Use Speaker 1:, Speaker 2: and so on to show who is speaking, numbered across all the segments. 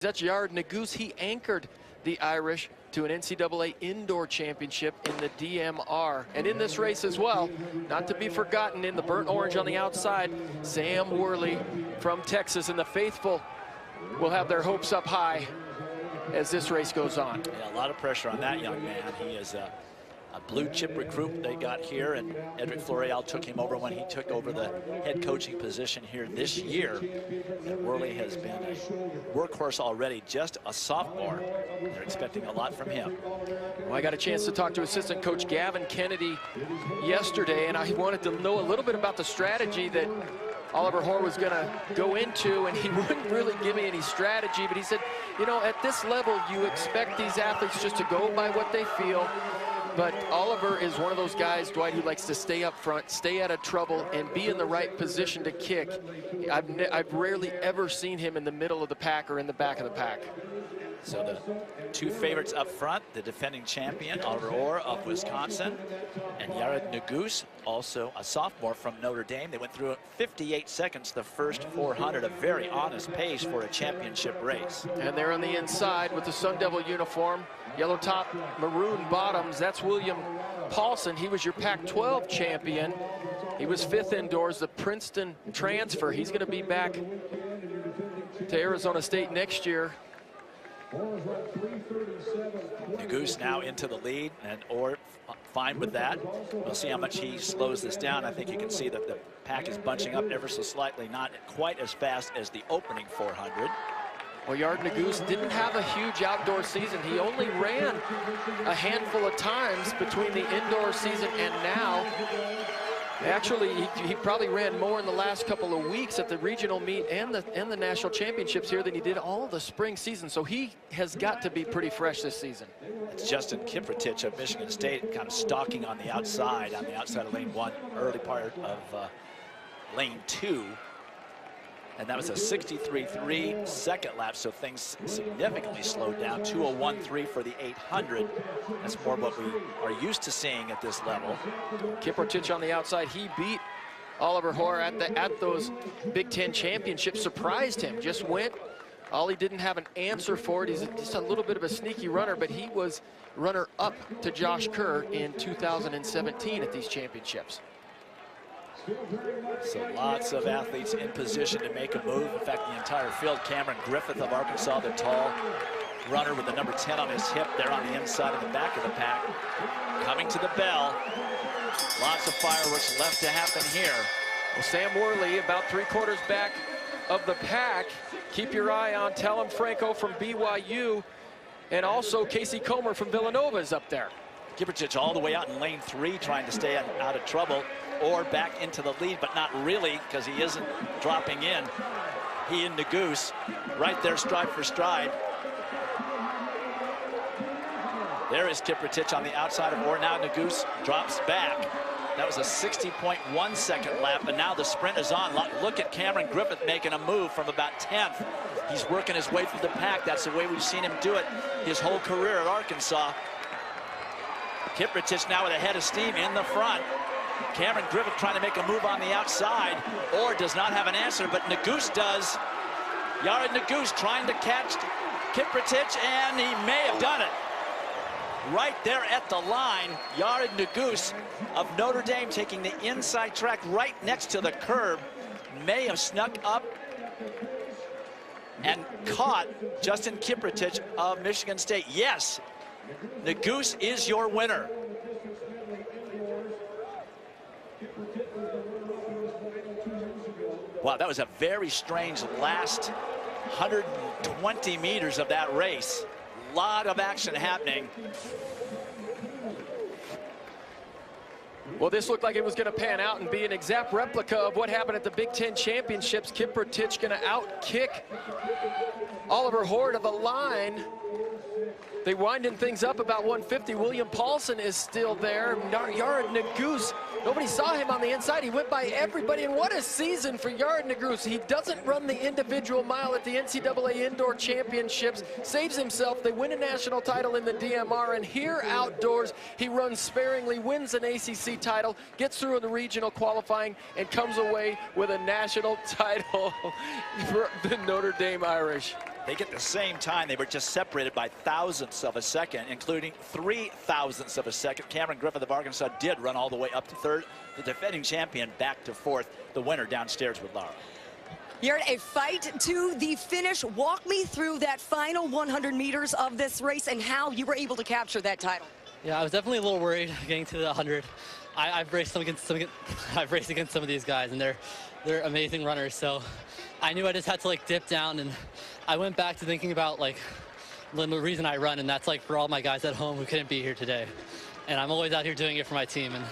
Speaker 1: That's Yared Nuguse. He anchored the Irish to an NCAA indoor championship in the DMR. And in this race as well, not to be forgotten, in the burnt orange on the outside, Sam Worley from Texas, and the faithful will have their hopes up high as this race goes on.
Speaker 2: Yeah, a lot of pressure on that young man. He is a blue chip recruit they got here, and Edric Floreal took him over when he took over the head coaching position here this year. And Worley has been a workhorse already, just a sophomore. They're expecting a lot from him.
Speaker 1: Well, I got a chance to talk to assistant coach Gavin Kennedy yesterday, and I wanted to know a little bit about the strategy that Oliver Hoare was going to go into, and he wouldn't really give me any strategy, but he said, you know, at this level, you expect these athletes just to go by what they feel. But Oliver is one of those guys, Dwight, who likes to stay up front, stay out of trouble, and be in the right position to kick. I've rarely ever seen him in the middle of the pack or in the back of the pack.
Speaker 2: So the two favorites up front, the defending champion, Oliver Hoare of Wisconsin, and Yared Nuguse, also a sophomore from Notre Dame. They went through 58 seconds the first 400, a very honest pace for a championship race.
Speaker 1: And they're on the inside with the Sun Devil uniform, yellow top, maroon bottoms. That's William Paulson. He was your Pac-12 champion. He was 5th indoors, the Princeton transfer. He's going to be back to Arizona State next year.
Speaker 2: Nuguse now into the lead, and Hoare fine with that. We'll see how much he slows this down. I think you can see that the pack is bunching up ever so slightly, not quite as fast as the opening 400.
Speaker 1: Well, Yared Nuguse didn't have a huge outdoor season. He only ran a handful of times between the indoor season and now. Actually, he probably ran more in the last couple of weeks at the regional meet and the national championships here than he did all the spring season. So he has got to be pretty fresh this season.
Speaker 2: It's Justin Kiprotich of Michigan State kind of stalking on the outside of lane 1, early part of lane 2. And that was a 63.3 second lap, so things significantly slowed down. 2:01.3 for the 800. That's more what we are used to seeing at this level.
Speaker 1: Kiprotich on the outside, he beat Oliver Hoare at those Big Ten championships, surprised him, just went. Ollie didn't have an answer for it. He's just a little bit of a sneaky runner, but he was runner-up to Josh Kerr in 2017 at these championships.
Speaker 2: So lots of athletes in position to make a move. In fact, the entire field. Cameron Griffith of Arkansas, the tall runner with the number 10 on his hip there on the inside of the back of the pack. Coming to the bell. Lots of fireworks left to happen here.
Speaker 1: Well, Sam Worley about 3/4 back of the pack. Keep your eye on Talon Franco from BYU, and also Casey Comer from Villanova is up there.
Speaker 2: Kiprotich all the way out in lane 3 trying to stay out of trouble, or back into the lead, but not really because he isn't dropping in. He and Nuguse right there stride for stride. There is Kiprotich on the outside of Hoare. Now Nuguse drops back. That was a 60.1 second lap, and now the sprint is on. Look at Cameron Griffith making a move from about 10th. He's working his way through the pack. That's the way we've seen him do it his whole career at Arkansas. Kiprotich now with a head of steam in the front. Cameron Griffith trying to make a move on the outside, or does not have an answer, but Nuguse does. Yared Nuguse trying to catch Kiprotich, and he may have done it. Right there at the line, Yared Nuguse of Notre Dame taking the inside track right next to the curb, may have snuck up and caught Justin Kiprotich of Michigan State. Yes, Nuguse is your winner. Wow, that was a very strange last 120 meters of that race. A lot of action happening.
Speaker 1: Well, this looked like it was going to pan out and be an exact replica of what happened at the Big Ten championships. Kiprotich going to out-kick Oliver Hoare to the line. They winding things up about 150. William Paulson is still there. Yared Nuguse, nobody saw him on the inside. He went by everybody, and what a season for Yared Nuguse. He doesn't run the individual mile at the NCAA Indoor Championships, saves himself. They win a national title in the DMR, and here outdoors, he runs sparingly, wins an ACC title, gets through in the regional qualifying, and comes away with a national title for the Notre Dame Irish.
Speaker 2: They get the same time. They were just separated by thousandths of a second, including 3 thousandths of a second. Cameron Griffith of Arkansas did run all the way up to third. The defending champion back to fourth. The winner downstairs with Lara.
Speaker 3: You're a fight to the finish. Walk me through that final 100 meters of this race and how you were able to capture that title.
Speaker 4: Yeah, I was definitely a little worried getting to the 100. I've raced against some of these guys, and they're amazing runners. So I knew I just had to like dip down, and I went back to thinking about like the reason I run, and that's like for all my guys at home who couldn't be here today. And I'm always out here doing it for my team, and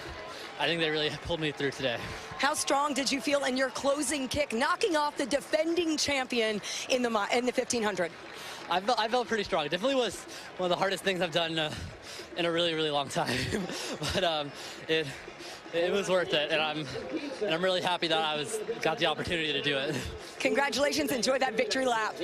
Speaker 4: I think they really pulled me through today.
Speaker 3: How strong did you feel in your closing kick, knocking off the defending champion in the 1500?
Speaker 4: I felt pretty strong. It definitely was one of the hardest things I've done in a really, really long time. But it was worth it, and I'm really happy that I got the opportunity to do it.
Speaker 3: Congratulations! Enjoy that victory lap.